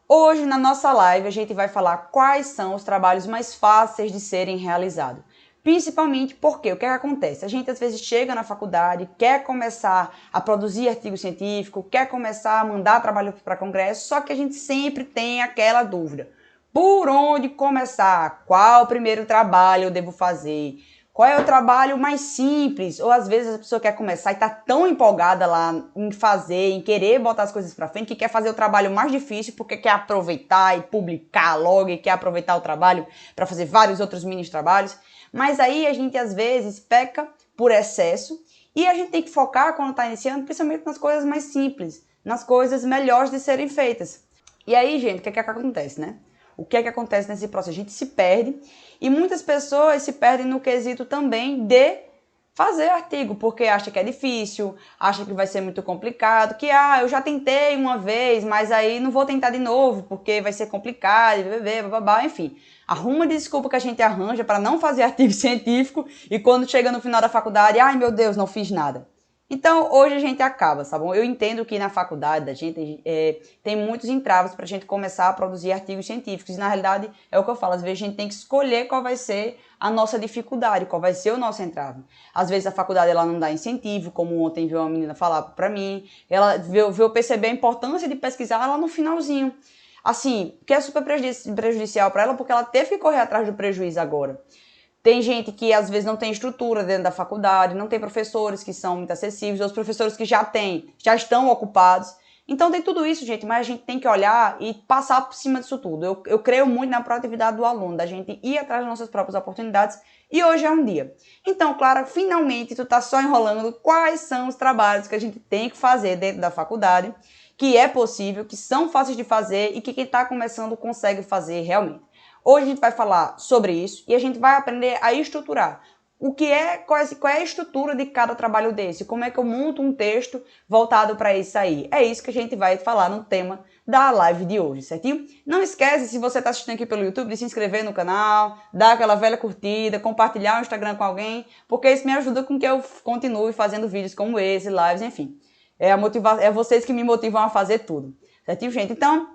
Hoje, na nossa live, a gente vai falar quais são os trabalhos mais fáceis de serem realizados. Principalmente porque o que acontece? A gente às vezes chega na faculdade, quer começar a produzir artigo científico, quer começar a mandar trabalho para congresso, só que a gente sempre tem aquela dúvida. Por onde começar? Qual o primeiro trabalho eu devo fazer? Qual é o trabalho mais simples? Ou às vezes a pessoa quer começar e está tão empolgada lá em fazer, em querer botar as coisas para frente, que quer fazer o trabalho mais difícil porque quer aproveitar e publicar logo e quer aproveitar o trabalho para fazer vários outros mini trabalhos. Mas aí a gente às vezes peca por excesso e a gente tem que focar quando está iniciando, principalmente nas coisas mais simples, nas coisas melhores de serem feitas. E aí, gente, o que acontece, né? O que acontece nesse processo? A gente se perde e muitas pessoas se perdem no quesito também de fazer artigo, porque acha que é difícil, acha que vai ser muito complicado, que eu já tentei uma vez, mas aí não vou tentar de novo, porque vai ser complicado, babá, enfim. Arruma de desculpa que a gente arranja para não fazer artigo científico e quando chega no final da faculdade, ai meu Deus, não fiz nada. Então, hoje a gente acaba, tá bom? Eu entendo que na faculdade da gente tem muitos entraves para a gente começar a produzir artigos científicos. E, na realidade, é o que eu falo, às vezes a gente tem que escolher qual vai ser a nossa dificuldade, qual vai ser o nosso entrave. Às vezes a faculdade ela não dá incentivo, como ontem veio uma menina falar para mim, ela veio perceber a importância de pesquisar lá no finalzinho. Assim, que é super prejudicial para ela, porque ela teve que correr atrás do prejuízo agora. Tem gente que às vezes não tem estrutura dentro da faculdade, não tem professores que são muito acessíveis, ou os professores que já têm, já estão ocupados. Então tem tudo isso, gente, mas a gente tem que olhar e passar por cima disso tudo. Eu creio muito na proatividade do aluno, da gente ir atrás das nossas próprias oportunidades, e hoje é um dia. Então, Clara, finalmente tu tá só enrolando quais são os trabalhos que a gente tem que fazer dentro da faculdade, que é possível, que são fáceis de fazer e que quem está começando consegue fazer realmente. Hoje a gente vai falar sobre isso e a gente vai aprender a estruturar. Qual é a estrutura de cada trabalho desse? Como é que eu monto um texto voltado para isso aí? É isso que a gente vai falar no tema da live de hoje, certinho? Não esquece, se você está assistindo aqui pelo YouTube, de se inscrever no canal, dar aquela velha curtida, compartilhar o Instagram com alguém, porque isso me ajuda com que eu continue fazendo vídeos como esse, lives, enfim. É vocês que me motivam a fazer tudo, certinho, gente? Então,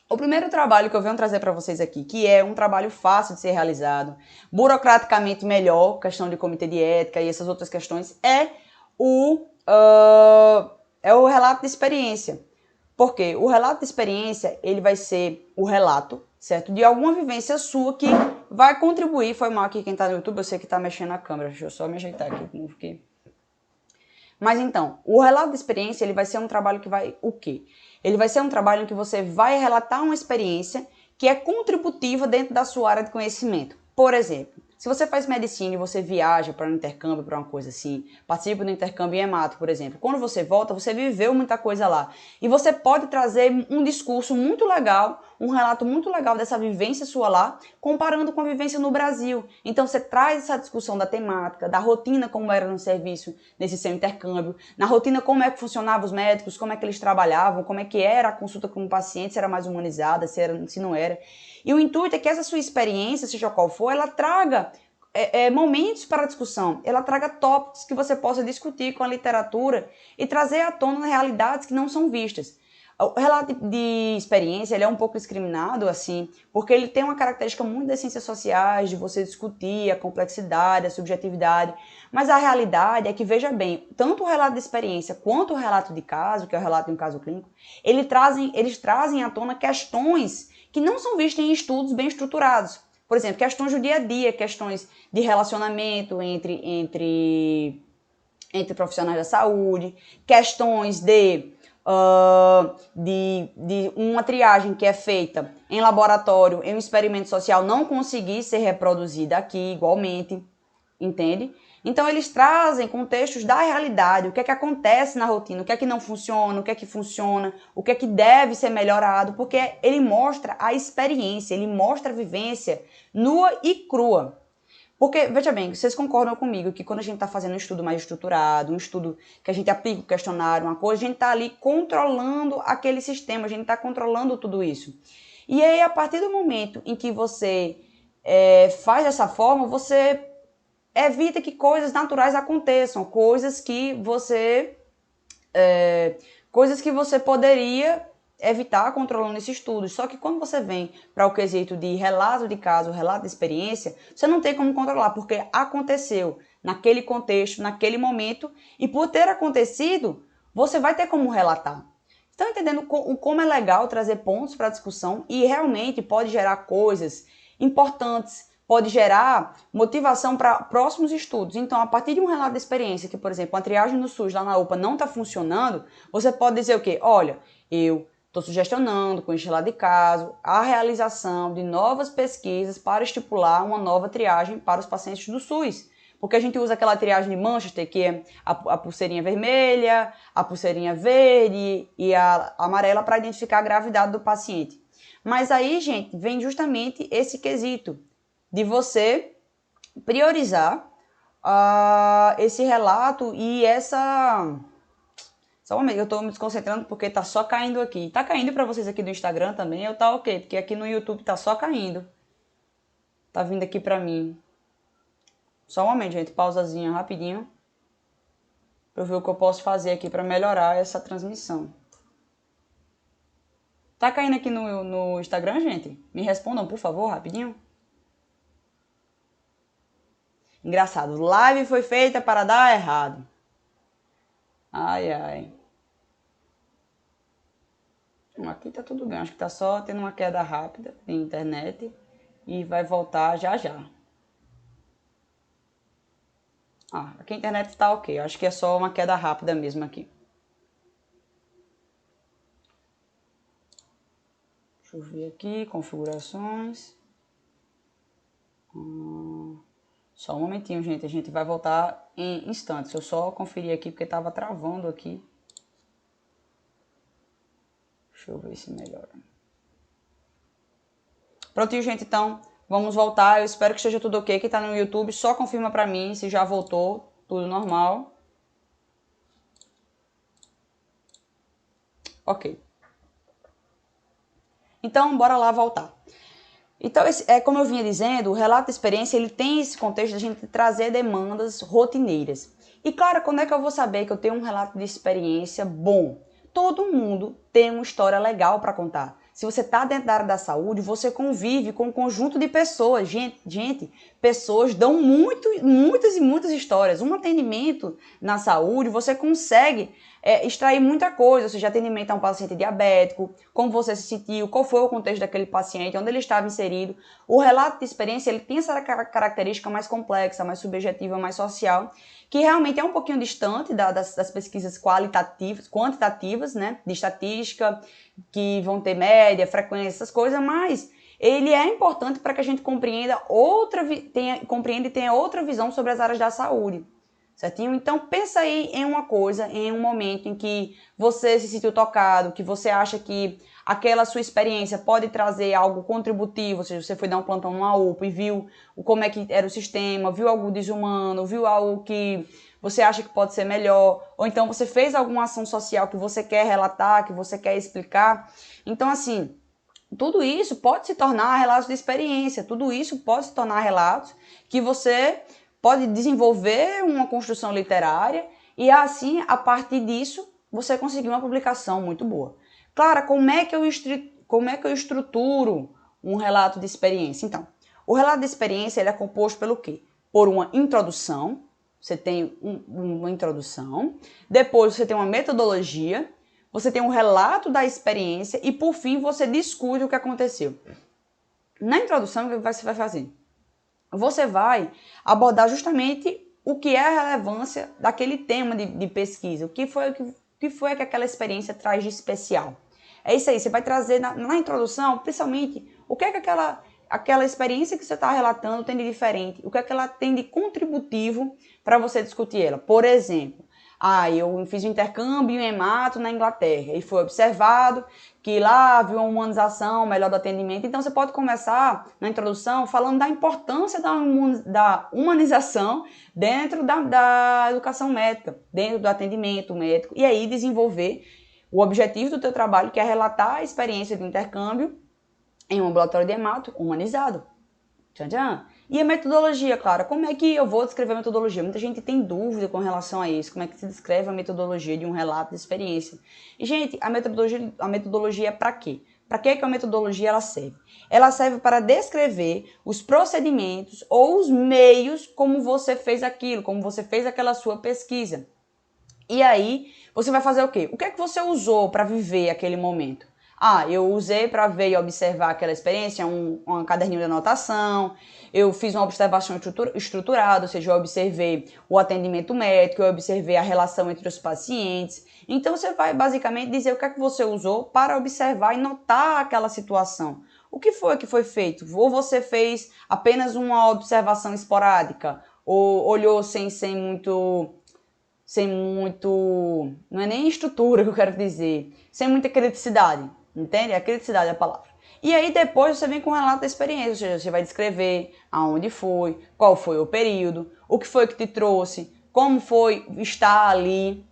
o primeiro trabalho que eu venho trazer para vocês aqui, que é um trabalho fácil de ser realizado, burocraticamente melhor, questão de comitê de ética e essas outras questões, é o relato de experiência. Por quê? O relato de experiência, ele vai ser o relato, certo? De alguma vivência sua que vai contribuir. Foi mal aqui quem está no YouTube, eu sei que está mexendo na câmera, deixa eu só me ajeitar aqui, porque... Mas então, o relato de experiência, ele vai ser um trabalho que vai o quê? Ele vai ser um trabalho em que você vai relatar uma experiência que é contributiva dentro da sua área de conhecimento. Por exemplo, se você faz medicina e você viaja para um intercâmbio, para uma coisa assim, participa do intercâmbio em hemato, por exemplo, quando você volta, você viveu muita coisa lá. E você pode trazer um discurso muito legal, um relato muito legal dessa vivência sua lá, comparando com a vivência no Brasil. Então você traz essa discussão da temática, da rotina como era no serviço, nesse seu intercâmbio, na rotina como é que funcionavam os médicos, como é que eles trabalhavam, como é que era a consulta com o paciente, se era mais humanizada, se não era. E o intuito é que essa sua experiência, seja qual for, ela traga momentos para a discussão, ela traga tópicos que você possa discutir com a literatura e trazer à tona realidades que não são vistas. O relato de experiência ele é um pouco discriminado, assim, porque ele tem uma característica muito das ciências sociais, de você discutir a complexidade, a subjetividade, mas a realidade é que, veja bem, tanto o relato de experiência quanto o relato de caso, que é o relato de um caso clínico, eles trazem à tona questões que não são vistas em estudos bem estruturados. Por exemplo, questões do dia a dia, questões de relacionamento entre profissionais da saúde, questões de uma triagem que é feita em laboratório, em um experimento social, não conseguir ser reproduzida aqui igualmente, entende? Então eles trazem contextos da realidade, o que é que acontece na rotina, o que é que não funciona, o que é que deve ser melhorado, porque ele mostra a experiência, ele mostra a vivência nua e crua. Porque, veja bem, vocês concordam comigo que quando a gente está fazendo um estudo mais estruturado, um estudo que a gente aplica o questionário, uma coisa, a gente está ali controlando aquele sistema, a gente está controlando tudo isso. E aí, a partir do momento em que você faz dessa forma, você evita que coisas naturais aconteçam, coisas que você poderia evitar controlando esses estudos. Só que quando você vem para o quesito de relato de caso, relato de experiência, você não tem como controlar, porque aconteceu naquele contexto, naquele momento, e por ter acontecido, você vai ter como relatar. Estão entendendo como é legal trazer pontos para a discussão e realmente pode gerar coisas importantes, pode gerar motivação para próximos estudos. Então, a partir de um relato de experiência, que, por exemplo, a triagem no SUS lá na UPA não está funcionando, você pode dizer o quê? Olha, eu estou sugestionando, com este relato de caso, a realização de novas pesquisas para estipular uma nova triagem para os pacientes do SUS. Porque a gente usa aquela triagem de Manchester, que é a pulseirinha vermelha, a pulseirinha verde e a amarela para identificar a gravidade do paciente. Mas aí, gente, vem justamente esse quesito de você priorizar esse relato e essa... Só um momento, eu tô me desconcentrando porque tá só caindo aqui. Tá caindo pra vocês aqui do Instagram também, ou tá ok? Porque aqui no YouTube tá só caindo. Tá vindo aqui pra mim. Só um momento, gente. Pausazinha rapidinho. Pra eu ver o que eu posso fazer aqui pra melhorar essa transmissão. Tá caindo aqui no Instagram, gente? Me respondam, por favor, rapidinho. Engraçado. Live foi feita para dar errado. Ai, ai. Aqui tá tudo bem. Acho que tá só tendo uma queda rápida de internet. E vai voltar já já. Aqui a internet tá ok. Acho que é só uma queda rápida mesmo aqui. Deixa eu ver aqui. Configurações. Só um momentinho, gente. A gente vai voltar em instantes. Eu só conferi aqui porque tava travando aqui. Deixa eu ver se melhora. Prontinho, gente. Então, vamos voltar. Eu espero que esteja tudo ok. Quem tá no YouTube, só confirma pra mim se já voltou. Tudo normal. Ok. Então, bora lá voltar. Então, como eu vinha dizendo, o relato de experiência ele tem esse contexto de a gente trazer demandas rotineiras. E claro, quando é que eu vou saber que eu tenho um relato de experiência bom? Todo mundo tem uma história legal para contar. Se você está dentro da área da saúde, você convive com um conjunto de pessoas. Gente, pessoas dão muitas e muitas histórias. Um atendimento na saúde, você consegue extrair muita coisa, ou seja, atendimento a um paciente diabético, como você se sentiu, qual foi o contexto daquele paciente, onde ele estava inserido. O relato de experiência ele tem essa característica mais complexa, mais subjetiva, mais social, que realmente é um pouquinho distante das pesquisas quantitativas, né, de estatística, que vão ter média, frequência, essas coisas, mas ele é importante para que a gente compreenda e tenha outra visão sobre as áreas da saúde. Certinho? Então, pensa aí em uma coisa, em um momento em que você se sentiu tocado, que você acha que aquela sua experiência pode trazer algo contributivo, ou seja, você foi dar um plantão numa UPA e viu como é que era o sistema, viu algo desumano, viu algo que você acha que pode ser melhor, ou então você fez alguma ação social que você quer relatar, que você quer explicar. Então, assim, tudo isso pode se tornar relatos de experiência, tudo isso pode se tornar relatos que você pode desenvolver uma construção literária e assim, a partir disso, você conseguir uma publicação muito boa. Clara, como é que eu estruturo um relato de experiência? Então, o relato de experiência ele é composto pelo quê? Por uma introdução, você tem uma introdução, depois você tem uma metodologia, você tem um relato da experiência e, por fim, você discute o que aconteceu. Na introdução, o que você vai fazer? Você vai abordar justamente o que é a relevância daquele tema de pesquisa, o que foi que aquela experiência traz de especial. É isso aí, você vai trazer na introdução, principalmente, o que é que aquela experiência que você está relatando tem de diferente, o que é que ela tem de contributivo para você discutir ela. Por exemplo, eu fiz um intercâmbio em hemato na Inglaterra e foi observado que lá havia uma humanização melhor do atendimento. Então, você pode começar na introdução falando da importância da humanização dentro da educação médica, dentro do atendimento médico, e aí desenvolver o objetivo do teu trabalho, que é relatar a experiência do intercâmbio em um ambulatório de hemato humanizado. Tchan, tchan. E a metodologia, Clara, como é que eu vou descrever a metodologia? Muita gente tem dúvida com relação a isso, como é que se descreve a metodologia de um relato de experiência. E, gente, a metodologia é para quê? Para que a metodologia ela serve? Ela serve para descrever os procedimentos ou os meios como você fez aquilo, como você fez aquela sua pesquisa. E aí, você vai fazer o quê? O que é que você usou para viver aquele momento? Ah, eu usei para ver e observar aquela experiência, um caderninho de anotação, eu fiz uma observação estruturada, ou seja, eu observei o atendimento médico, eu observei a relação entre os pacientes. Então, você vai basicamente dizer o que é que você usou para observar e notar aquela situação. O que foi feito? Ou você fez apenas uma observação esporádica, ou olhou sem muito, não é nem estrutura que eu quero dizer, sem muita criticidade, entende? A criticidade é a palavra. E aí depois você vem com o relato da experiência, ou seja, você vai descrever aonde foi, qual foi o período, o que foi que te trouxe, como foi estar ali.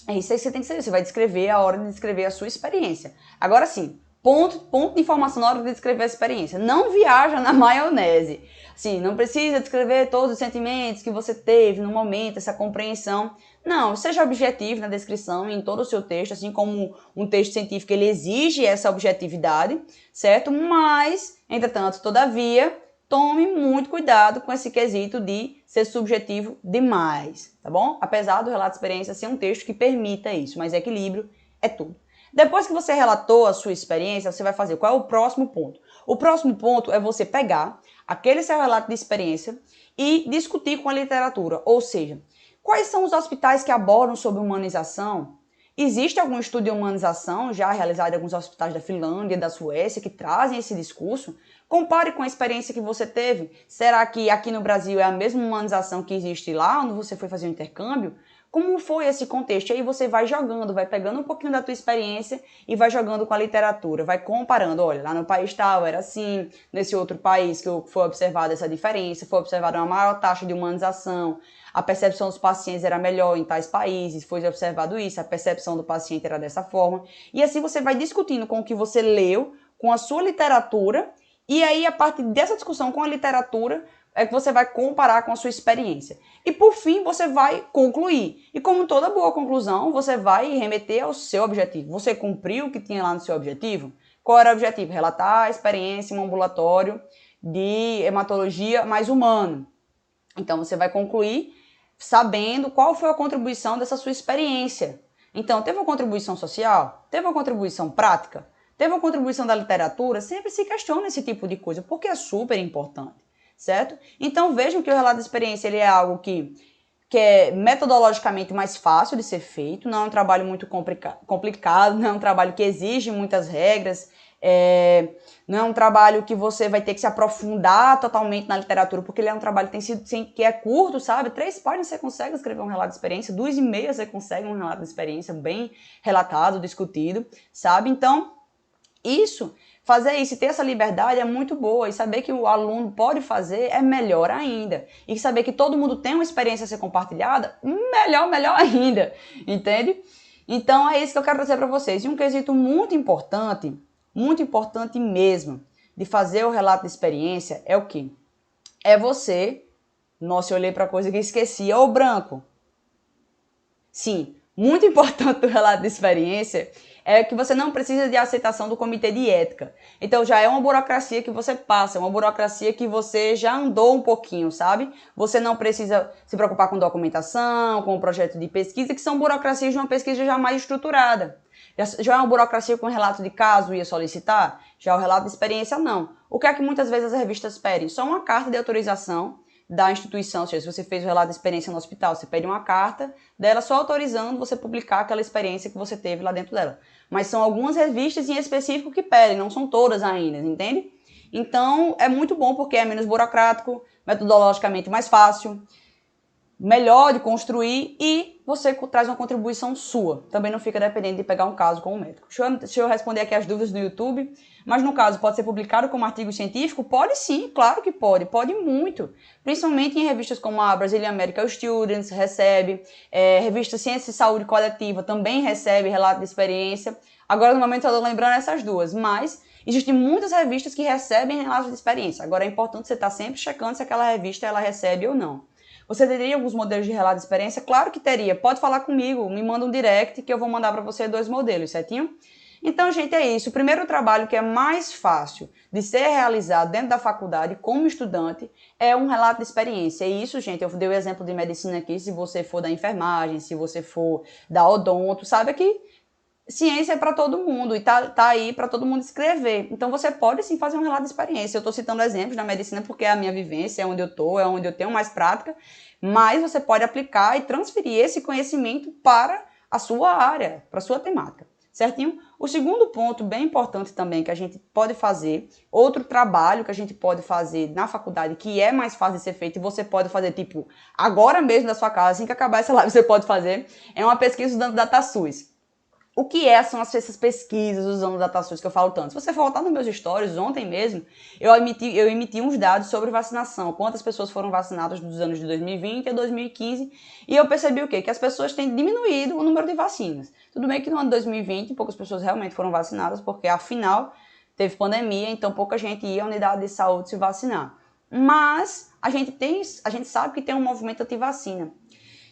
É isso aí que você tem que saber, você vai descrever a hora de descrever a sua experiência. Agora sim, ponto de informação na hora de descrever a experiência. Não viaja na maionese. Assim, não precisa descrever todos os sentimentos que você teve no momento, essa compreensão. Não, seja objetivo na descrição e em todo o seu texto, assim como um texto científico, ele exige essa objetividade, certo? Mas, entretanto, todavia, tome muito cuidado com esse quesito de ser subjetivo demais, tá bom? Apesar do relato de experiência ser um texto que permita isso, mas equilíbrio é tudo. Depois que você relatou a sua experiência, você vai fazer qual é o próximo ponto? O próximo ponto é você pegar aquele seu relato de experiência e discutir com a literatura, ou seja, quais são os hospitais que abordam sobre humanização? Existe algum estudo de humanização já realizado em alguns hospitais da Finlândia, da Suécia, que trazem esse discurso? Compare com a experiência que você teve. Será que aqui no Brasil é a mesma humanização que existe lá, onde você foi fazer o intercâmbio? Como foi esse contexto? E aí você vai jogando, vai pegando um pouquinho da tua experiência e vai jogando com a literatura, vai comparando. Olha, lá no país tal era assim, nesse outro país que foi observada essa diferença, foi observada uma maior taxa de humanização, a percepção dos pacientes era melhor em tais países, foi observado isso, a percepção do paciente era dessa forma. E assim você vai discutindo com o que você leu, com a sua literatura, e aí a partir dessa discussão com a literatura é que você vai comparar com a sua experiência. E por fim, você vai concluir. E como toda boa conclusão, você vai remeter ao seu objetivo. Você cumpriu o que tinha lá no seu objetivo? Qual era o objetivo? Relatar a experiência em um ambulatório de hematologia mais humano. Então, você vai concluir sabendo qual foi a contribuição dessa sua experiência. Então, teve uma contribuição social? Teve uma contribuição prática? Teve uma contribuição da literatura? Sempre se questiona esse tipo de coisa, porque é super importante, certo? Então, vejam que o relato de experiência ele é algo que é metodologicamente mais fácil de ser feito, não é um trabalho muito complicado, não é um trabalho que exige muitas regras, não é um trabalho que você vai ter que se aprofundar totalmente na literatura, porque ele é um trabalho que é curto, sabe? 3 páginas você consegue escrever um relato de experiência, 2,5 você consegue um relato de experiência bem relatado, discutido, sabe? Então, fazer isso e ter essa liberdade é muito boa, e saber que o aluno pode fazer é melhor ainda. E saber que todo mundo tem uma experiência a ser compartilhada, melhor ainda, entende? Então é isso que eu quero trazer para vocês. E um quesito muito importante mesmo, de fazer o relato de experiência é o quê? É você... Nossa, eu olhei para coisa que esqueci, é o branco. Sim, muito importante do relato de experiência é que você não precisa de aceitação do comitê de ética. Então já é uma burocracia que você passa, é uma burocracia que você já andou um pouquinho, sabe? Você não precisa se preocupar com documentação, com o projeto de pesquisa, que são burocracias de uma pesquisa já mais estruturada. Já é uma burocracia com relato de caso ia solicitar? Já o relato de experiência não. O que é que muitas vezes as revistas pedem? Só uma carta de autorização da instituição, ou seja, se você fez o relato de experiência no hospital, você pede uma carta dela só autorizando você publicar aquela experiência que você teve lá dentro dela. Mas são algumas revistas em específico que pedem, não são todas ainda, entende? Então, é muito bom porque é menos burocrático, metodologicamente mais fácil, melhor de construir e você traz uma contribuição sua. Também não fica dependendo de pegar um caso com o médico. Deixa eu responder aqui as dúvidas do YouTube. Mas no caso, pode ser publicado como artigo científico? Pode sim, claro que pode. Pode muito. Principalmente em revistas como a Brazilian Medical Students, recebe. Revista Ciência e Saúde Coletiva também recebe relato de experiência. Agora, no momento, eu estou lembrando essas duas. Mas Existem muitas revistas que recebem relatos de experiência. Agora é importante você estar sempre checando se aquela revista ela recebe ou não. Você teria alguns modelos de relato de experiência? Claro que teria. Pode falar comigo, me manda um direct que eu vou mandar para você 2 modelos, certinho? Então, gente, é isso. O primeiro trabalho que é mais fácil de ser realizado dentro da faculdade como estudante é um relato de experiência. E isso, gente, eu dei o exemplo de medicina aqui, se você for da enfermagem, se você for da odonto, sabe que ciência é para todo mundo e tá aí para todo mundo escrever. Então você pode sim fazer um relato de experiência. Eu estou citando exemplos da medicina porque é a minha vivência, é onde eu estou, é onde eu tenho mais prática, mas você pode aplicar e transferir esse conhecimento para a sua área, para a sua temática. Certinho? O segundo ponto bem importante também que a gente pode fazer, outro trabalho que a gente pode fazer na faculdade que é mais fácil de ser feito e você pode fazer tipo agora mesmo na sua casa, assim que acabar essa live você pode fazer, é uma pesquisa usando DataSUS. O que são essas pesquisas usando DataSUS que eu falo tanto? Se você for voltar nos meus stories, ontem mesmo, eu emiti uns dados sobre vacinação, quantas pessoas foram vacinadas dos anos de 2020 a 2015, e eu percebi o quê? Que as pessoas têm diminuído o número de vacinas. Tudo bem que no ano de 2020 poucas pessoas realmente foram vacinadas, porque afinal teve pandemia, então pouca gente ia à unidade de saúde se vacinar. Mas a gente sabe que tem um movimento anti-vacina.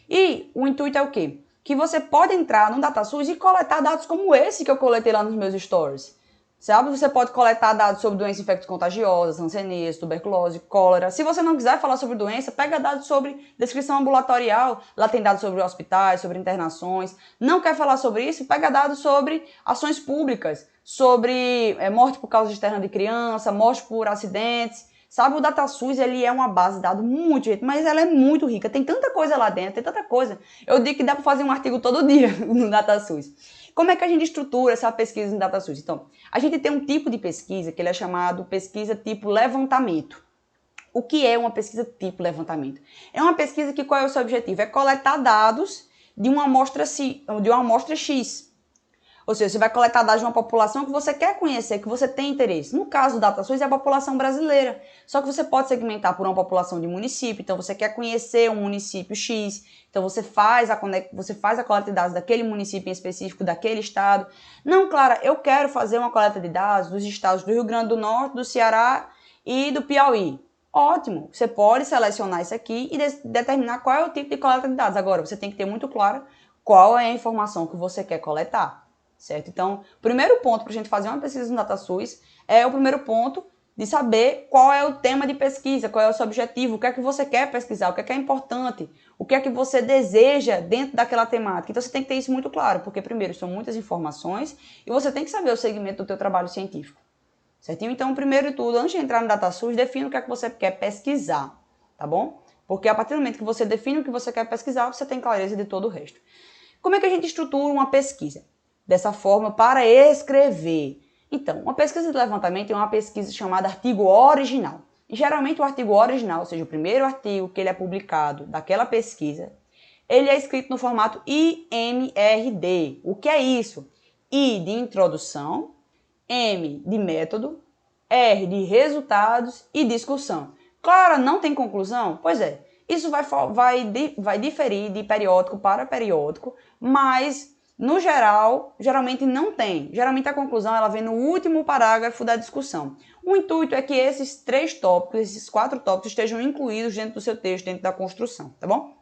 E o intuito é o quê? Que você pode entrar no DataSUS e coletar dados como esse que eu coletei lá nos meus stories. Sabe? Você pode coletar dados sobre doenças infecto-contagiosas, hanseníase, tuberculose, cólera. Se você não quiser falar sobre doença, pega dados sobre descrição ambulatorial. Lá tem dados sobre hospitais, sobre internações. Não quer falar sobre isso? Pega dados sobre ações públicas, sobre morte por causa externa de criança, morte por acidentes. Sabe, o DataSUS, ele é uma base de dados muito, gente, mas ela é muito rica. Tem tanta coisa lá dentro, tem tanta coisa. Eu digo que dá para fazer um artigo todo dia no DataSUS. Como é que a gente estrutura essa pesquisa no DataSUS? Então, a gente tem um tipo de pesquisa que ele é chamado pesquisa tipo levantamento. O que é uma pesquisa tipo levantamento? É uma pesquisa que qual é o seu objetivo? É coletar dados de uma amostra X. Ou seja, você vai coletar dados de uma população que você quer conhecer, que você tem interesse. No caso do DataSUS é a população brasileira. Só que você pode segmentar por uma população de município. Então você quer conhecer um município X. Então você faz a coleta de dados daquele município em específico, daquele estado. Não, Clara, eu quero fazer uma coleta de dados dos estados do Rio Grande do Norte, do Ceará e do Piauí. Ótimo, você pode selecionar isso aqui e determinar qual é o tipo de coleta de dados. Agora, você tem que ter muito claro qual é a informação que você quer coletar. Certo? Então, o primeiro ponto para a gente fazer uma pesquisa no DataSUS é o primeiro ponto de saber qual é o tema de pesquisa, qual é o seu objetivo, o que é que você quer pesquisar, o que é importante, o que é que você deseja dentro daquela temática. Então, você tem que ter isso muito claro, porque, primeiro, são muitas informações e você tem que saber o segmento do teu trabalho científico. Certinho? Então, primeiro de tudo, antes de entrar no DataSUS, defina o que é que você quer pesquisar, tá bom? Porque a partir do momento que você define o que você quer pesquisar, você tem clareza de todo o resto. Como é que a gente estrutura uma pesquisa? Dessa forma, para escrever. Então, uma pesquisa de levantamento é uma pesquisa chamada artigo original. E geralmente o artigo original, ou seja, o primeiro artigo que ele é publicado daquela pesquisa, ele é escrito no formato IMRD. O que é isso? I de introdução, M de método, R de resultados e discussão. Claro, não tem conclusão? Pois é, isso vai diferir de periódico para periódico, mas no geral, geralmente não tem. Geralmente a conclusão ela vem no último parágrafo da discussão. O intuito é que esses 3 tópicos, esses 4 tópicos estejam incluídos dentro do seu texto, dentro da construção, tá bom?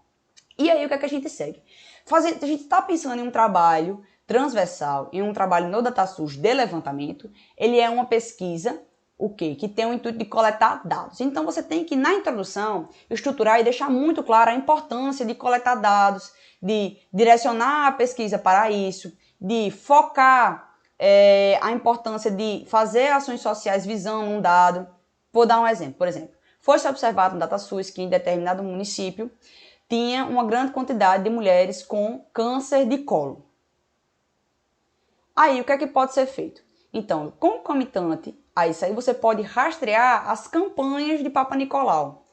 E aí o que é que a gente segue? A gente está pensando em um trabalho transversal, em um trabalho no DataSUS de levantamento. Ele é uma pesquisa, o quê? Que tem o intuito de coletar dados. Então você tem que, na introdução, estruturar e deixar muito clara a importância de coletar dados, de direcionar a pesquisa para isso, de focar a importância de fazer ações sociais visando um dado. Vou dar um exemplo. Por exemplo, foi-se observado no DataSUS que em determinado município tinha uma grande quantidade de mulheres com câncer de colo. Aí, o que é que pode ser feito? Então, concomitante a isso aí, você pode rastrear as campanhas de Papa Nicolau,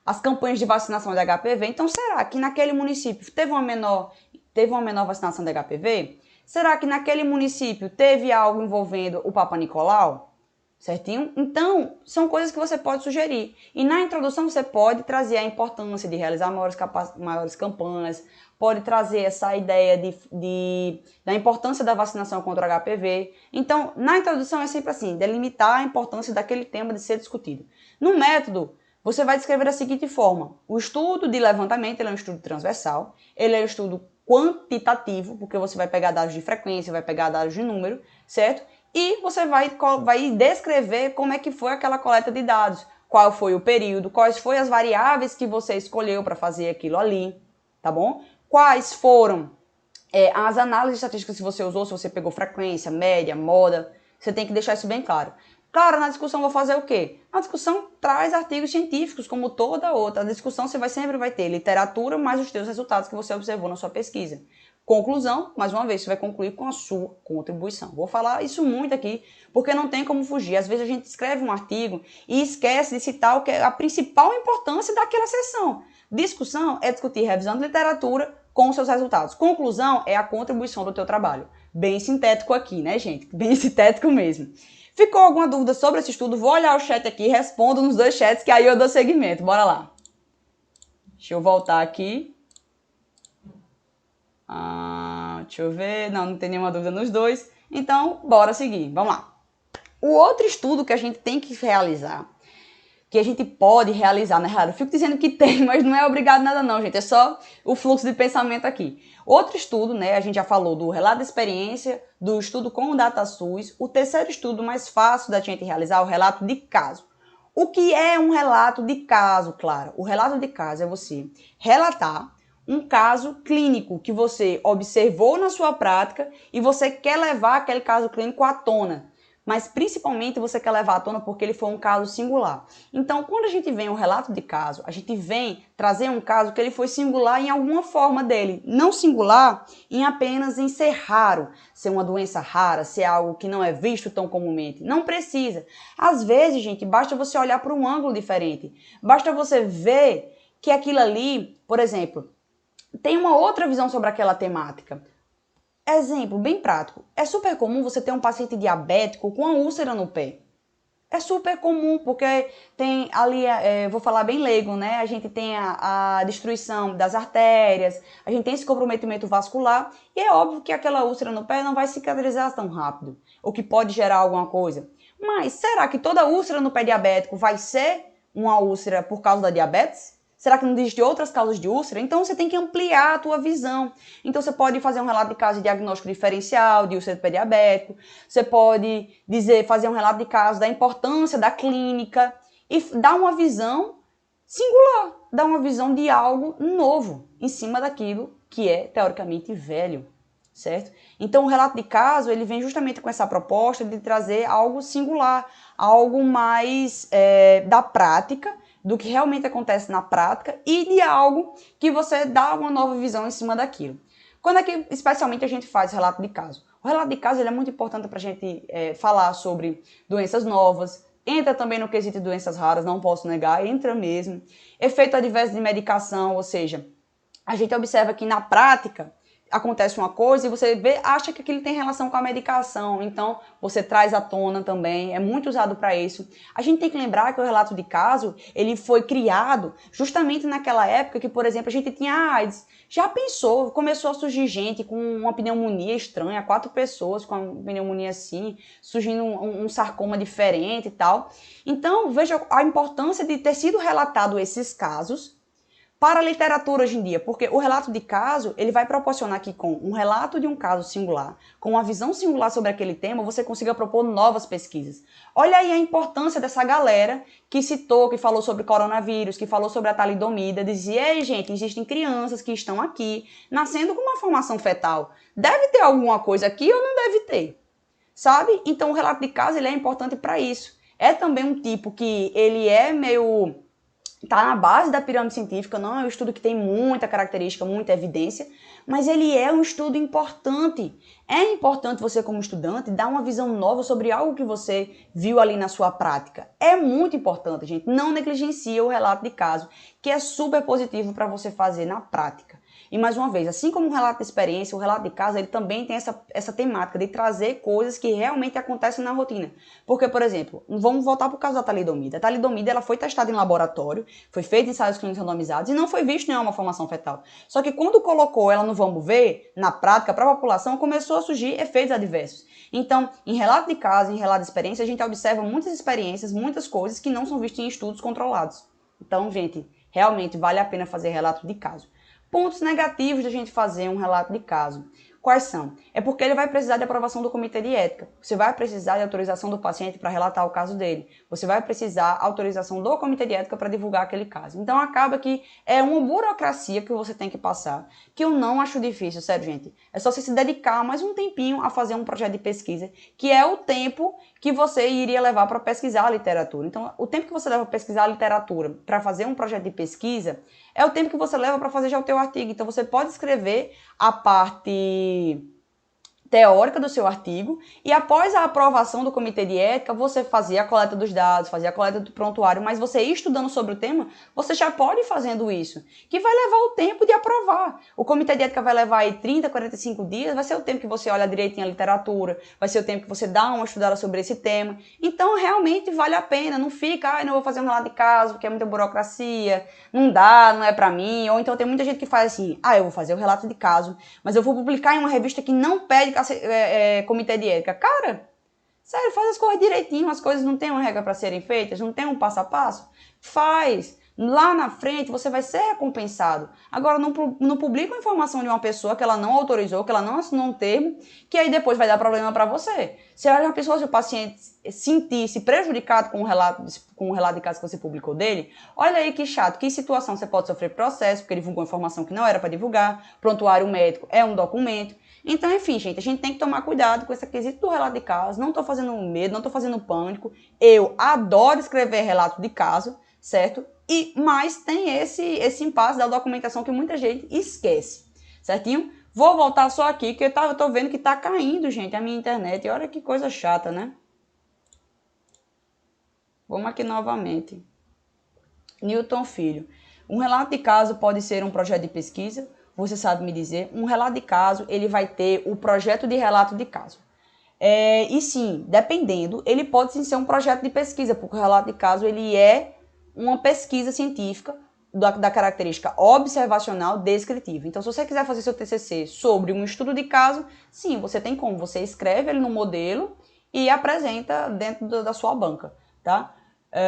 as campanhas de vacinação de HPV. Então, será que naquele município teve uma menor vacinação de HPV? Será que naquele município teve algo envolvendo o Papa Nicolau? Certinho? Então, são coisas que você pode sugerir. E na introdução você pode trazer a importância de realizar maiores campanhas, pode trazer essa ideia da importância da vacinação contra o HPV. Então, na introdução é sempre assim, delimitar a importância daquele tema de ser discutido. No método, você vai descrever da seguinte forma: o estudo de levantamento ele é um estudo transversal, ele é um estudo quantitativo, porque você vai pegar dados de frequência, vai pegar dados de número, certo? E você vai descrever como é que foi aquela coleta de dados, qual foi o período, quais foram as variáveis que você escolheu para fazer aquilo ali, tá bom? Quais foram as análises estatísticas que você usou, se você pegou frequência, média, moda, você tem que deixar isso bem claro. Claro, na discussão vou fazer o quê? A discussão traz artigos científicos, como toda outra. A discussão você sempre vai ter literatura, mais os teus resultados que você observou na sua pesquisa. Conclusão, mais uma vez, você vai concluir com a sua contribuição. Vou falar isso muito aqui, porque não tem como fugir. Às vezes a gente escreve um artigo e esquece de citar o que é a principal importância daquela sessão. Discussão é discutir revisão de literatura com os seus resultados. Conclusão é a contribuição do teu trabalho. Bem sintético aqui, né, gente? Bem sintético mesmo. Ficou alguma dúvida sobre esse estudo? Vou olhar o chat aqui, respondo nos dois chats, que aí eu dou seguimento. Bora lá. Deixa eu voltar aqui. Deixa eu ver. Não tem nenhuma dúvida nos dois. Então, bora seguir. Vamos lá. O outro estudo que a gente tem que realizar, que a gente pode realizar, né, Rara? Eu fico dizendo que tem, mas não é obrigado nada não, gente. É só o fluxo de pensamento aqui. Outro estudo, né, a gente já falou do relato de experiência, do estudo com o DataSUS. O terceiro estudo mais fácil da gente realizar é o relato de caso. O que é um relato de caso, Clara? O relato de caso é você relatar um caso clínico que você observou na sua prática e você quer levar aquele caso clínico à tona. Mas principalmente você quer levar à tona porque ele foi um caso singular. Então, quando a gente vem um relato de caso, a gente vem trazer um caso que ele foi singular em alguma forma dele. Não singular apenas em ser raro, ser uma doença rara, ser algo que não é visto tão comumente. Não precisa. Às vezes, gente, basta você olhar para um ângulo diferente. Basta você ver que aquilo ali, por exemplo, tem uma outra visão sobre aquela temática. Exemplo bem prático, é super comum você ter um paciente diabético com uma úlcera no pé. É super comum, porque tem ali, vou falar bem leigo, né? A gente tem a destruição das artérias, a gente tem esse comprometimento vascular, e é óbvio que aquela úlcera no pé não vai cicatrizar tão rápido, o que pode gerar alguma coisa. Mas será que toda úlcera no pé diabético vai ser uma úlcera por causa da diabetes? Será que não existem outras causas de úlcera? Então você tem que ampliar a tua visão. Então você pode fazer um relato de caso de diagnóstico diferencial de úlcera do pé diabético. Você pode fazer um relato de caso da importância da clínica e dar uma visão singular, dar uma visão de algo novo em cima daquilo que é teoricamente velho, certo? Então o relato de caso ele vem justamente com essa proposta de trazer algo singular, algo mais da prática, do que realmente acontece na prática e de algo que você dá uma nova visão em cima daquilo. Quando é que, especialmente, a gente faz relato de caso? O relato de caso ele é muito importante para a gente falar sobre doenças novas, entra também no quesito de doenças raras, não posso negar, entra mesmo. Efeito adverso de medicação, ou seja, a gente observa que na prática acontece uma coisa e você acha que aquilo tem relação com a medicação, então você traz à tona também, é muito usado para isso. A gente tem que lembrar que o relato de caso, ele foi criado justamente naquela época que, por exemplo, a gente tinha AIDS. Já pensou, começou a surgir gente com uma pneumonia estranha, 4 pessoas com uma pneumonia assim, surgindo um sarcoma diferente e tal. Então, veja a importância de ter sido relatado esses casos para a literatura hoje em dia, porque o relato de caso, ele vai proporcionar que com um relato de um caso singular, com uma visão singular sobre aquele tema, você consiga propor novas pesquisas. Olha aí a importância dessa galera que citou, que falou sobre coronavírus, que falou sobre a talidomida, dizia, ei gente, existem crianças que estão aqui, nascendo com uma formação fetal. Deve ter alguma coisa aqui ou não deve ter? Sabe? Então o relato de caso, ele é importante para isso. É também um tipo que ele é meio... está na base da pirâmide científica, não é um estudo que tem muita característica, muita evidência, mas ele é um estudo importante. É importante você, como estudante, dar uma visão nova sobre algo que você viu ali na sua prática. É muito importante, gente. Não negligencie o relato de caso, que é super positivo para você fazer na prática. E mais uma vez, assim como o relato de experiência, o relato de caso, ele também tem essa temática de trazer coisas que realmente acontecem na rotina. Porque, por exemplo, vamos voltar para o caso da talidomida. A talidomida, ela foi testada em laboratório, foi feita em ensaios clínicos randomizados e não foi visto nenhuma malformação fetal. Só que quando colocou ela no vamos ver, na prática, para a população, começou a surgir efeitos adversos. Então, em relato de caso, em relato de experiência, a gente observa muitas experiências, muitas coisas que não são vistas em estudos controlados. Então, gente, realmente vale a pena fazer relato de caso. Pontos negativos da gente fazer um relato de caso. Quais são? É porque ele vai precisar de aprovação do comitê de ética. Você vai precisar de autorização do paciente para relatar o caso dele. Você vai precisar de autorização do comitê de ética para divulgar aquele caso. Então acaba que é uma burocracia que você tem que passar, que eu não acho difícil, sério, gente. É só você se dedicar mais um tempinho a fazer um projeto de pesquisa, que é o tempo que você iria levar para pesquisar a literatura. Então, o tempo que você leva para pesquisar a literatura, para fazer um projeto de pesquisa, é o tempo que você leva para fazer já o teu artigo. Então, você pode escrever a parte teórica do seu artigo e após a aprovação do comitê de ética, você fazia a coleta dos dados, fazia a coleta do prontuário, mas você ir estudando sobre o tema, você já pode ir fazendo isso, que vai levar o tempo de aprovar. O comitê de ética vai levar aí 30, 45 dias, vai ser o tempo que você olha direitinho a literatura, vai ser o tempo que você dá uma estudada sobre esse tema. Então, realmente vale a pena, não fica, não vou fazer um relato de caso, porque é muita burocracia, não dá, não é pra mim, ou então tem muita gente que faz assim, eu vou fazer o relato de caso, mas eu vou publicar em uma revista que não pede comitê de ética. Cara, sério, faz as coisas direitinho, as coisas não tem uma regra para serem feitas, não tem um passo a passo. Faz. Lá na frente você vai ser recompensado. Agora, não publica uma informação de uma pessoa que ela não autorizou, que ela não assinou um termo, que aí depois vai dar problema para você. Se a pessoa, se o paciente sentir-se prejudicado com o relato de caso que você publicou dele, olha aí que chato, que situação você pode sofrer processo, porque divulgou informação que não era para divulgar, prontuário médico é um documento. Então, enfim, gente, a gente tem que tomar cuidado com esse quesito do relato de caso. Não estou fazendo medo, não estou fazendo pânico. Eu adoro escrever relato de caso, certo? Mas tem esse impasse da documentação que muita gente esquece, certinho? Vou voltar só aqui, que eu tô vendo que tá caindo, gente, a minha internet. E olha que coisa chata, né? Vamos aqui novamente. Newton Filho. Um relato de caso pode ser um projeto de pesquisa? Você sabe me dizer? Um relato de caso, ele vai ter o projeto de relato de caso. E sim, dependendo, ele pode sim ser um projeto de pesquisa, porque o relato de caso, ele é uma pesquisa científica da característica observacional descritiva. Então, se você quiser fazer seu TCC sobre um estudo de caso, sim, você tem como. Você escreve ele no modelo e apresenta dentro da sua banca, tá?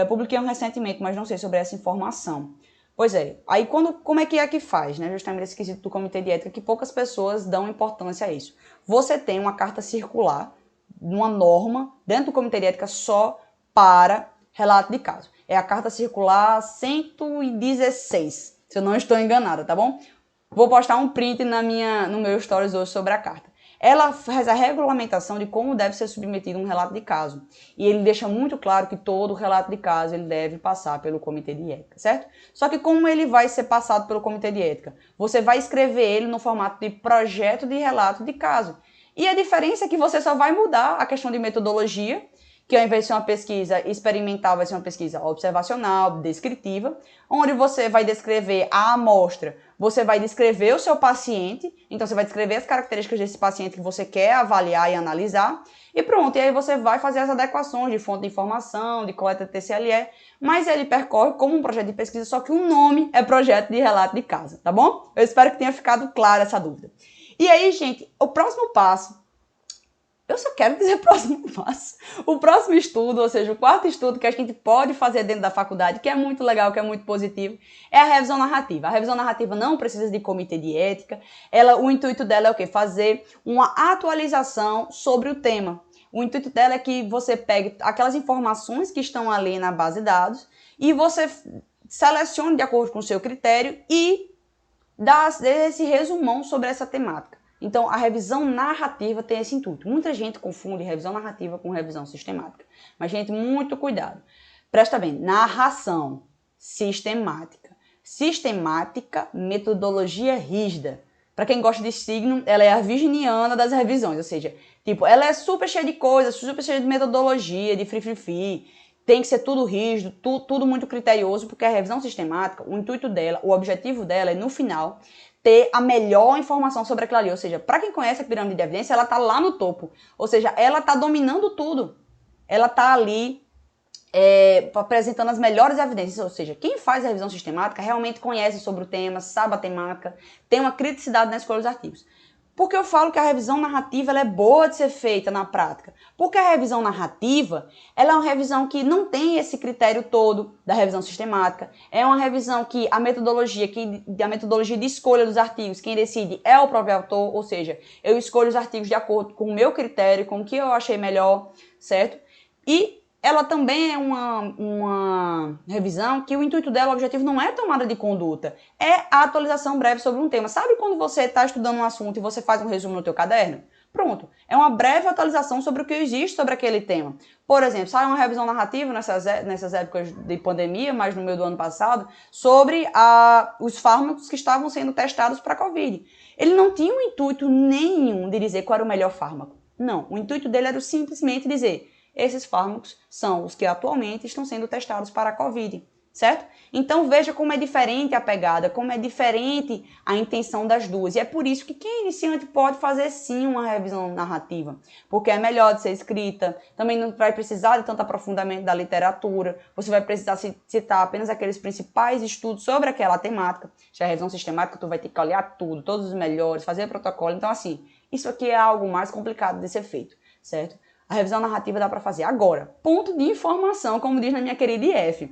Publiquei um recentemente, mas não sei sobre essa informação. Pois é, aí como é que faz, né? Justamente esse quesito do comitê de ética, que poucas pessoas dão importância a isso. Você tem uma carta circular, uma norma, dentro do comitê de ética só para relato de caso. É a carta circular 116, se eu não estou enganada, tá bom? Vou postar um print no meu stories hoje sobre a carta. Ela faz a regulamentação de como deve ser submetido um relato de caso. E ele deixa muito claro que todo relato de caso ele deve passar pelo comitê de ética, certo? Só que como ele vai ser passado pelo comitê de ética? Você vai escrever ele no formato de projeto de relato de caso. E a diferença é que você só vai mudar a questão de metodologia, que ao invés de ser uma pesquisa experimental, vai ser uma pesquisa observacional, descritiva, onde você vai descrever a amostra, você vai descrever o seu paciente, então você vai descrever as características desse paciente que você quer avaliar e analisar, e pronto, e aí você vai fazer as adequações de fonte de informação, de coleta de TCLE, mas ele percorre como um projeto de pesquisa, só que o nome é projeto de relato de caso, tá bom? Eu espero que tenha ficado clara essa dúvida. E aí, gente, o próximo passo, eu só quero dizer próximo passo. O próximo estudo, ou seja, o quarto estudo que a gente pode fazer dentro da faculdade, que é muito legal, que é muito positivo, é a revisão narrativa. A revisão narrativa não precisa de comitê de ética. O intuito dela é o quê? Fazer uma atualização sobre o tema. O intuito dela é que você pegue aquelas informações que estão ali na base de dados e você selecione de acordo com o seu critério e dá esse resumão sobre essa temática. Então, a revisão narrativa tem esse intuito. Muita gente confunde revisão narrativa com revisão sistemática. Mas, gente, muito cuidado. Presta bem, narração sistemática. Sistemática, metodologia rígida. Para quem gosta de signo, ela é a virginiana das revisões. Ou seja, tipo, ela é super cheia de coisas, super cheia de metodologia, de free. Tem que ser tudo rígido, tudo muito criterioso, porque a revisão sistemática, o intuito dela, o objetivo dela é, no final, ter a melhor informação sobre aquilo ali. Ou seja, para quem conhece a pirâmide de evidência, ela está lá no topo. Ou seja, ela está dominando tudo. Ela está ali apresentando as melhores evidências. Ou seja, quem faz a revisão sistemática realmente conhece sobre o tema, sabe a temática, tem uma criticidade na escolha dos artigos. Por que eu falo que a revisão narrativa ela é boa de ser feita na prática? Porque a revisão narrativa ela é uma revisão que não tem esse critério todo da revisão sistemática. É uma revisão que a metodologia de escolha dos artigos, quem decide é o próprio autor, ou seja, eu escolho os artigos de acordo com o meu critério, com o que eu achei melhor, certo? E ela também é uma revisão que o intuito dela, o objetivo não é tomada de conduta, é a atualização breve sobre um tema. Sabe quando você está estudando um assunto e você faz um resumo no teu caderno? Pronto, é uma breve atualização sobre o que existe sobre aquele tema. Por exemplo, sai uma revisão narrativa nessas épocas de pandemia, mas no meio do ano passado, sobre os fármacos que estavam sendo testados para a Covid. Ele não tinha um intuito nenhum de dizer qual era o melhor fármaco. Não, o intuito dele era simplesmente dizer: esses fármacos são os que atualmente estão sendo testados para a Covid, certo? Então veja como é diferente a pegada, como é diferente a intenção das duas. E é por isso que quem é iniciante pode fazer sim uma revisão narrativa, porque é melhor de ser escrita, também não vai precisar de tanto aprofundamento da literatura, você vai precisar citar apenas aqueles principais estudos sobre aquela temática. Já a revisão sistemática, tu vai ter que olhar tudo, todos os melhores, fazer protocolo. Então assim, isso aqui é algo mais complicado de ser feito, certo? A revisão narrativa dá para fazer. Agora, ponto de informação, como diz na minha querida IF.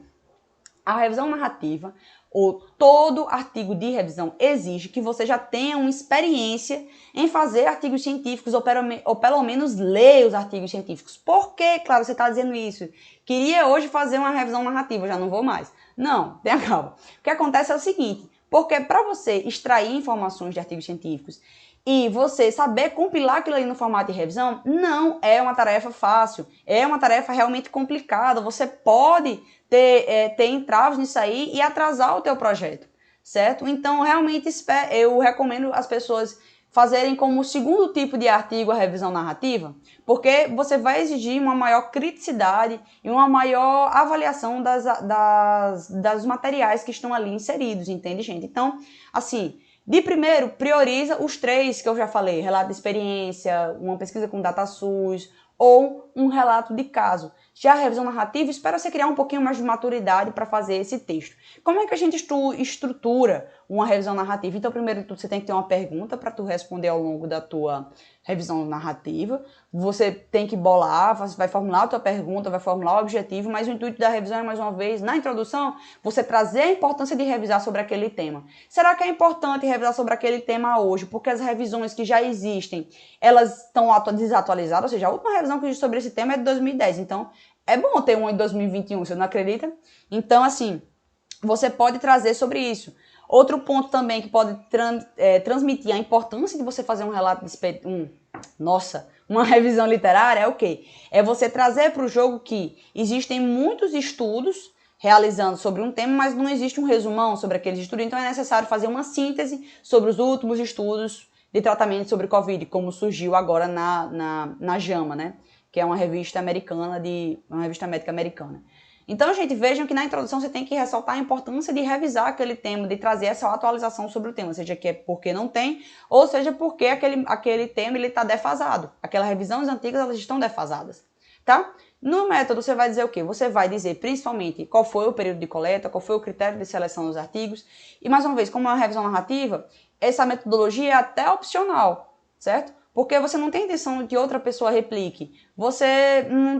A revisão narrativa, ou todo artigo de revisão, exige que você já tenha uma experiência em fazer artigos científicos, ou pelo menos ler os artigos científicos. Por que, claro, você está dizendo isso? Queria hoje fazer uma revisão narrativa, já não vou mais. Não, tenha calma. O que acontece é o seguinte, porque para você extrair informações de artigos científicos e você saber compilar aquilo ali no formato de revisão, não é uma tarefa fácil, é uma tarefa realmente complicada. Você pode ter entraves nisso aí e atrasar o teu projeto, certo? Então, realmente, eu recomendo as pessoas fazerem como segundo tipo de artigo a revisão narrativa, porque você vai exigir uma maior criticidade e uma maior avaliação dos materiais que estão ali inseridos, entende, gente? Então, assim, de primeiro, prioriza os 3 que eu já falei: relato de experiência, uma pesquisa com DataSUS ou um relato de caso. Já a revisão narrativa, espera você criar um pouquinho mais de maturidade para fazer esse texto. Como é que a gente estrutura uma revisão narrativa? Então, primeiro de tudo, você tem que ter uma pergunta para tu responder ao longo da tua revisão narrativa. Você tem que bolar, você vai formular a tua pergunta, vai formular o objetivo, mas o intuito da revisão é, mais uma vez, na introdução, você trazer a importância de revisar sobre aquele tema. Será que é importante revisar sobre aquele tema hoje? Porque as revisões que já existem, elas estão desatualizadas, ou seja, a última revisão que existe sobre esse tema é de 2010, então é bom ter uma em 2021, você não acredita? Então, assim, você pode trazer sobre isso. Outro ponto também que pode transmitir a importância de você fazer um relato de uma revisão literária é o quê? É você trazer para o jogo que existem muitos estudos realizando sobre um tema, mas não existe um resumão sobre aqueles estudos, então é necessário fazer uma síntese sobre os últimos estudos de tratamento sobre Covid, como surgiu agora na JAMA, né? Que é uma revista médica americana. Então, gente, vejam que na introdução você tem que ressaltar a importância de revisar aquele tema, de trazer essa atualização sobre o tema, seja que é porque não tem, ou seja porque aquele tema está defasado. Aquelas revisões antigas, elas estão defasadas, tá? No método, você vai dizer o quê? Você vai dizer, principalmente, qual foi o período de coleta, qual foi o critério de seleção dos artigos, e, mais uma vez, como é uma revisão narrativa, essa metodologia é até opcional, certo? Porque você não tem intenção que outra pessoa replique.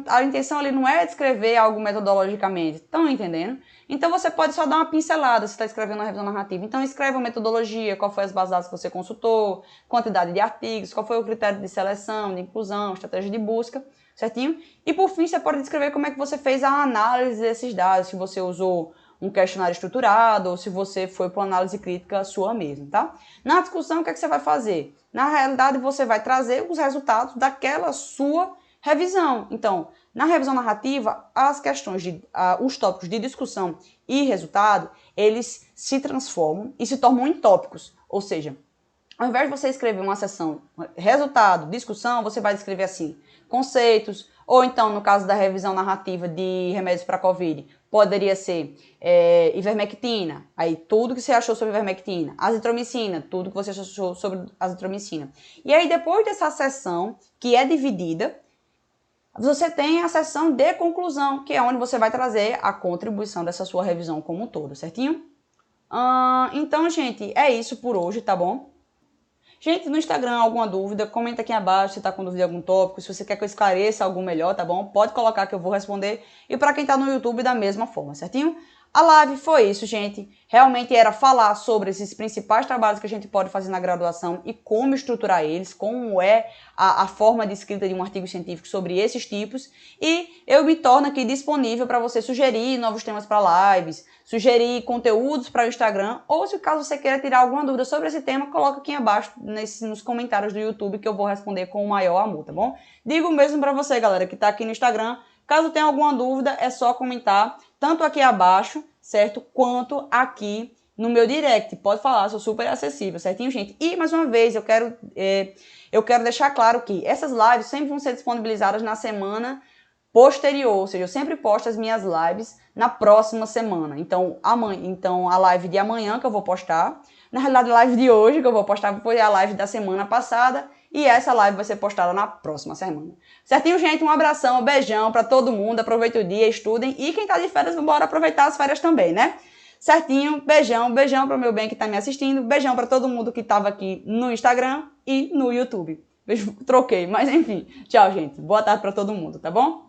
A intenção ali não é descrever algo metodologicamente. Estão entendendo? Então você pode só dar uma pincelada se está escrevendo uma revisão narrativa. Então escreve a metodologia, qual foi as bases dados que você consultou, quantidade de artigos, qual foi o critério de seleção, de inclusão, estratégia de busca, certinho? E por fim você pode descrever como é que você fez a análise desses dados, se você usou um questionário estruturado ou se você foi para uma análise crítica sua mesmo, tá? Na discussão, o que é que você vai fazer? Na realidade, você vai trazer os resultados daquela sua revisão. Então, na revisão narrativa, as questões, os tópicos de discussão e resultado, eles se transformam e se tornam em tópicos. Ou seja, ao invés de você escrever uma seção resultado, discussão, você vai escrever assim: conceitos, Ou então, no caso da revisão narrativa de remédios para Covid, poderia ser ivermectina, aí tudo que você achou sobre ivermectina, azitromicina, tudo que você achou sobre azitromicina. E aí, depois dessa sessão, que é dividida, você tem a sessão de conclusão, que é onde você vai trazer a contribuição dessa sua revisão como um todo, certinho? Então, gente, é isso por hoje, tá bom? Gente, no Instagram, alguma dúvida, comenta aqui abaixo se tá com dúvida de algum tópico, se você quer que eu esclareça algo melhor, tá bom? Pode colocar que eu vou responder. E para quem tá no YouTube, da mesma forma, certinho? A live foi isso, gente. Realmente era falar sobre esses principais trabalhos que a gente pode fazer na graduação e como estruturar eles, como é a forma de escrita de um artigo científico sobre esses tipos. E eu me torno aqui disponível para você sugerir novos temas para lives, sugerir conteúdos para o Instagram, ou se caso você queira tirar alguma dúvida sobre esse tema, coloca aqui abaixo nos comentários do YouTube que eu vou responder com o maior amor, tá bom? Digo mesmo para você, galera, que tá aqui no Instagram, caso tenha alguma dúvida, é só comentar, tanto aqui abaixo, certo? Quanto aqui no meu direct. Pode falar, sou super acessível, certinho, gente? E, mais uma vez, eu quero deixar claro que essas lives sempre vão ser disponibilizadas na semana posterior, ou seja, eu sempre posto as minhas lives na próxima semana. Então, a live de amanhã que eu vou postar, na realidade a live de hoje que eu vou postar foi a live da semana passada e essa live vai ser postada na próxima semana. Certinho, gente? Um abração, um beijão pra todo mundo, aproveite o dia, estudem e quem tá de férias, bora aproveitar as férias também, né? Certinho? Beijão pro meu bem que tá me assistindo, beijão pra todo mundo que tava aqui no Instagram e no YouTube. Beijo, troquei, mas enfim. Tchau, gente. Boa tarde pra todo mundo, tá bom?